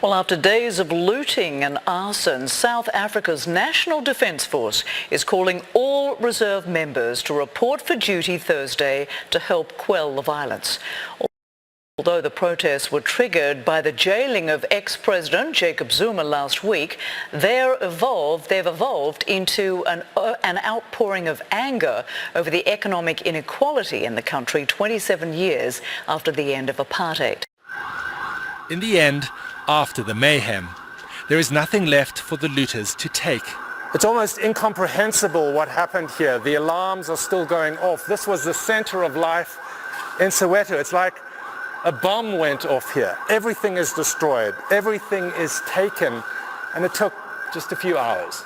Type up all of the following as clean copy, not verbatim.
Well, after days of looting and arson, South Africa's National Defence Force is calling all reserve members to report for duty Thursday to help quell the violence. Although the protests were triggered by the jailing of ex-President Jacob Zuma last week, they've evolved into an outpouring of anger over the economic inequality in the country 27 years after the end of apartheid. In the end, after the mayhem, there is nothing left for the looters to take. It's almost incomprehensible what happened here. The alarms are still going off. This was the center of life in Soweto. It's like a bomb went off here. Everything is destroyed. Everything is taken. And it took just a few hours.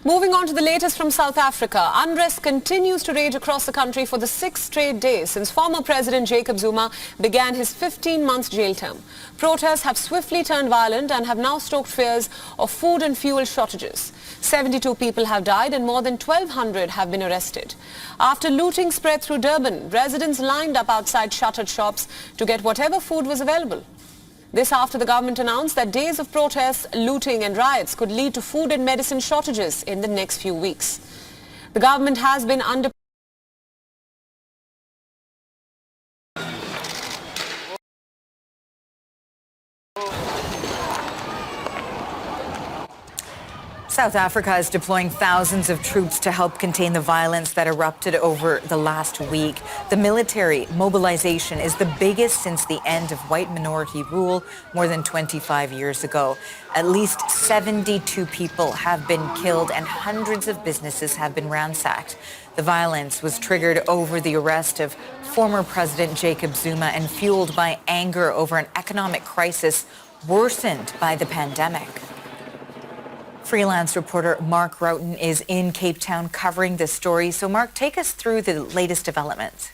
Moving on to the latest from South Africa, unrest continues to rage across the country for the 6th straight day since former President Jacob Zuma began his 15-month jail term. Protests have swiftly turned violent and have now stoked fears of food and fuel shortages. 72 people have died and more than 1,200 have been arrested. After looting spread through Durban, residents lined up outside shuttered shops to get whatever food was available. This after the government announced that days of protests, looting and riots could lead to food and medicine shortages in the next few weeks. The government has been under South Africa is deploying thousands of troops to help contain the violence that erupted over the last week. The military mobilization is the biggest since the end of white minority rule more than 25 years ago. At least 72 people have been killed and hundreds of businesses have been ransacked. The violence was triggered over the arrest of former President Jacob Zuma and fueled by anger over an economic crisis worsened by the pandemic. Freelance reporter Mark Roughton is in Cape Town covering this story. So Mark, take us through the latest developments.